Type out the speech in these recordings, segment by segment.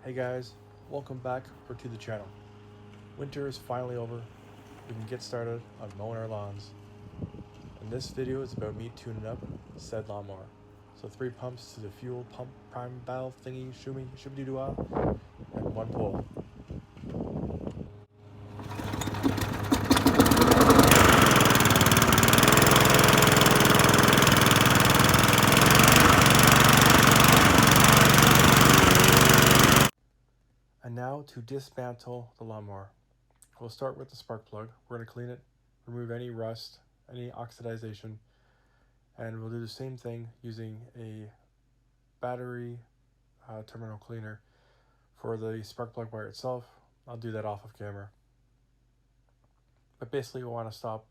Hey guys, welcome back or to the channel. Winter is finally over. We can get started on mowing our lawns. And this video is about me tuning up said lawnmower. So 3 pumps to the fuel pump prime valve thingy shoomy shooby doo and 1 pole. And now to dismantle the lawnmower. We'll start with the spark plug. We're going to clean it, remove any rust, any oxidization, and we'll do the same thing using a battery terminal cleaner for the spark plug wire itself. I'll do that off of camera. But basically we want to stop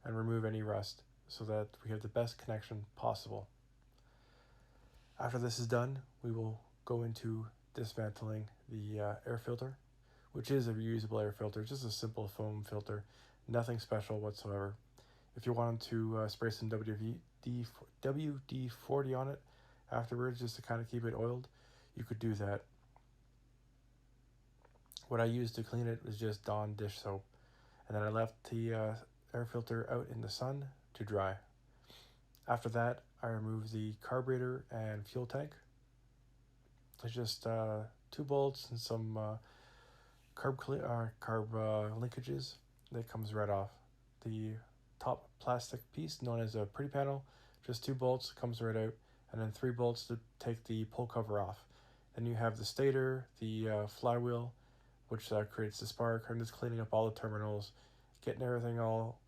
and remove any rust so that we have the best connection possible. After this is done, we will go into dismantling the air filter, which is a reusable air filter, just a simple foam filter, nothing special whatsoever. If you wanted to spray some WD-40 on it afterwards, just to kind of keep it oiled, you could do that. What I used to clean it was just Dawn dish soap, and then I left the air filter out in the sun to dry. After that, I removed the carburetor and fuel tank. It's just 2 bolts and some carb linkages that comes right off. The top plastic piece, known as a pretty panel, just 2 bolts, comes right out, and then 3 bolts to take the pull cover off. Then you have the stator, the flywheel, which creates the spark. I'm just cleaning up all the terminals, getting everything all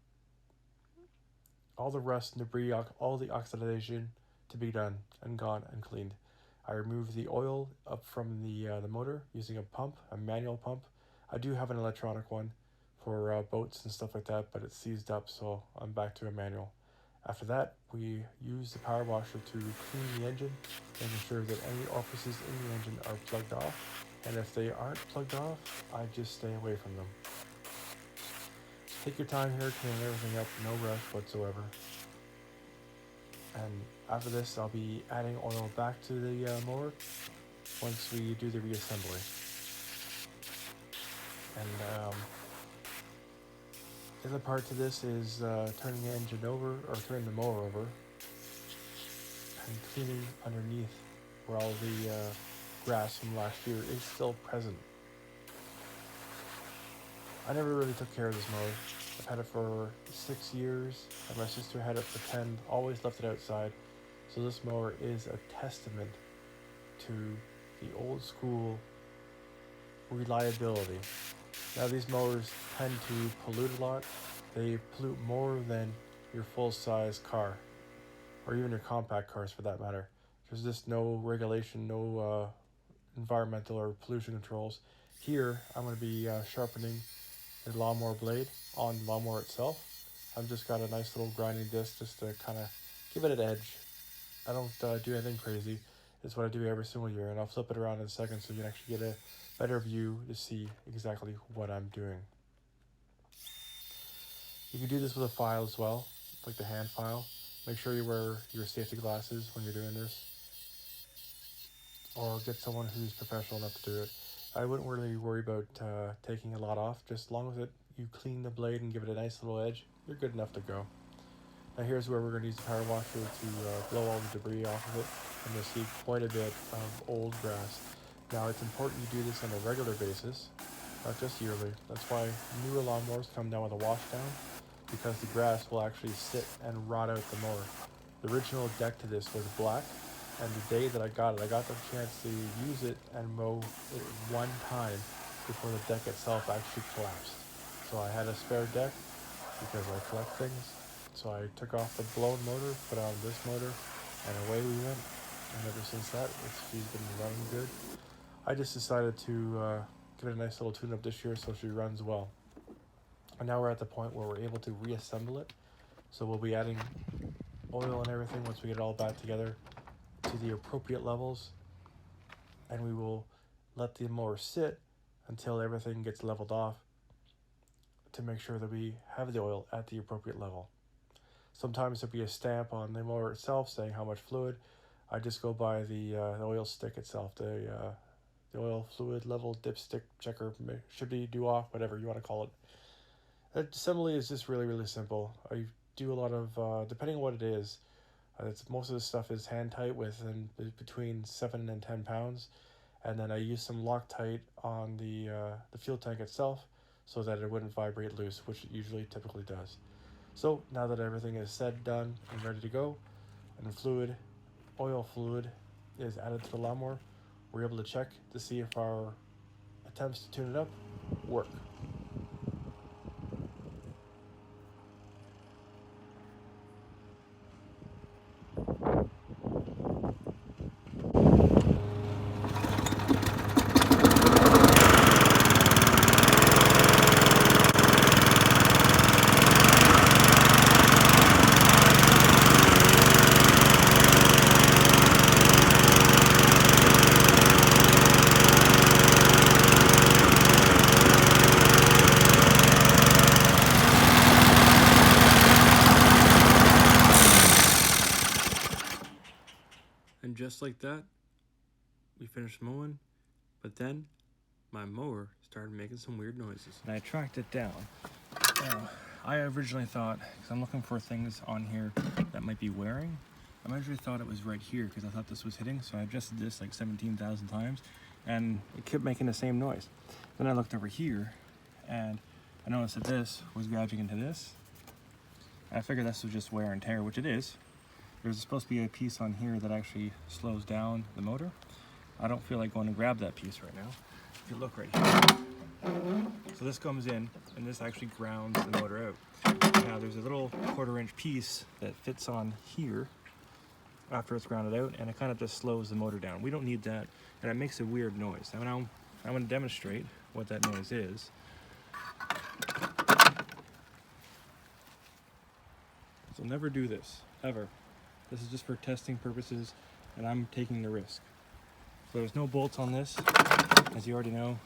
the rust and debris, all the oxidation to be done and gone and cleaned. I removed the oil up from the motor using a pump, a manual pump. I do have an electronic one for boats and stuff like that, but it's seized up, so I'm back to a manual. After that, we use the power washer to clean the engine, making sure that any orifices in the engine are plugged off, and if they aren't plugged off, I just stay away from them. Take your time here, cleaning everything up, no rush whatsoever. And after this, I'll be adding oil back to the mower once we do the reassembly. And the other part to this is turning the engine over, or turning the mower over, and cleaning underneath where all the grass from last year is still present. I never really took care of this mower. I've had it for 6 years, and my sister had it for 10, always left it outside. So this mower is a testament to the old school reliability. Now these mowers tend to pollute a lot. They pollute more than your full-size car, or even your compact cars for that matter. There's just no regulation, no environmental or pollution controls. Here, I'm going to be sharpening the lawnmower blade on the lawnmower itself. I've just got a nice little grinding disc just to kind of give it an edge. I don't do anything crazy. It's what I do every single year, and I'll flip it around in a second so you can actually get a better view to see exactly what I'm doing. You can do this with a file as well, like the hand file. Make sure you wear your safety glasses when you're doing this, or get someone who's professional enough to do it. I wouldn't really worry about taking a lot off. Just as long as you clean the blade and give it a nice little edge, you're good enough to go. Now here's where we're going to use the power washer to blow all the debris off of it, and you'll see quite a bit of old grass. Now it's important you do this on a regular basis, not just yearly. That's why newer lawnmowers come down with a wash down, because the grass will actually sit and rot out the mower. The original deck to this was black, and the day that I got the chance to use it and mow it one time before the deck itself actually collapsed. So I had a spare deck because I collect things. So I took off the blown motor, put on this motor, and away we went. And ever since that, she's been running good. I just decided to give it a nice little tune-up this year so she runs well. And now we're at the point where we're able to reassemble it. So we'll be adding oil and everything once we get it all back together to the appropriate levels, and we will let the mower sit until everything gets leveled off to make sure that we have the oil at the appropriate level. Sometimes there'll be a stamp on the mower itself saying how much fluid. I just go by the oil stick itself, the the oil fluid level dipstick checker should be due off, whatever you want to call it. Assembly is just really simple. I do a lot of, depending on what it is, most of the stuff is hand tight within between 7 and 10 pounds, and then I use some Loctite on the fuel tank itself so that it wouldn't vibrate loose, which it usually typically does. So now that everything is said, done, and ready to go, and the oil fluid is added to the lawnmower, we're able to check to see if our attempts to tune it up work. And just like that, we finished mowing, but then my mower started making some weird noises. And I tracked it down. I originally thought, because I'm looking for things on here that might be wearing, I originally thought it was right here because I thought this was hitting, so I adjusted this like 17,000 times, and it kept making the same noise. Then I looked over here, and I noticed that this was gouging into this. I figured this was just wear and tear, which it is. There's supposed to be a piece on here that actually slows down the motor. I don't feel like going to grab that piece right now. If you look right here. So this comes in, and this actually grounds the motor out. Now there's a little 1/4 inch piece that fits on here after it's grounded out, and it kind of just slows the motor down. We don't need that, and it makes a weird noise. Now I'm going to demonstrate what that noise is. So never do this, ever. This is just for testing purposes, and I'm taking the risk. So there's no bolts on this, as you already know.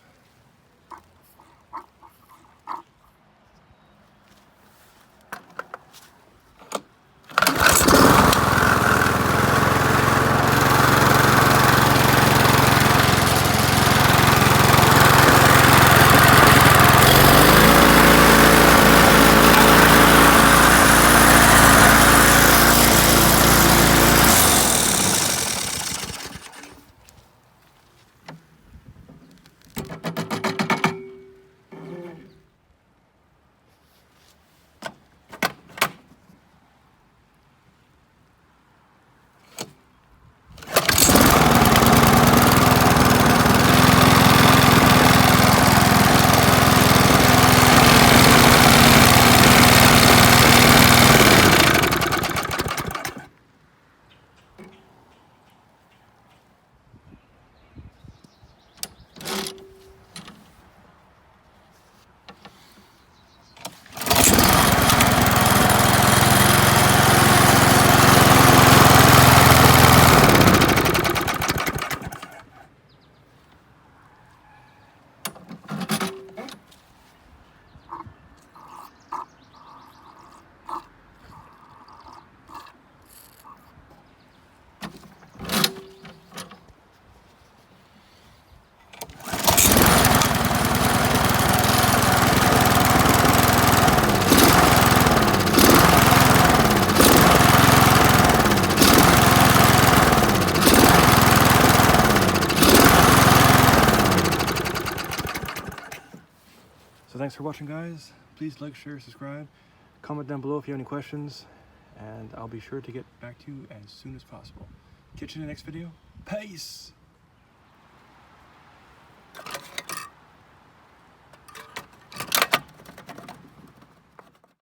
So thanks for watching, guys. Please like, share, subscribe. Comment down below if you have any questions, and I'll be sure to get back to you as soon as possible. Catch you in the next video. Peace!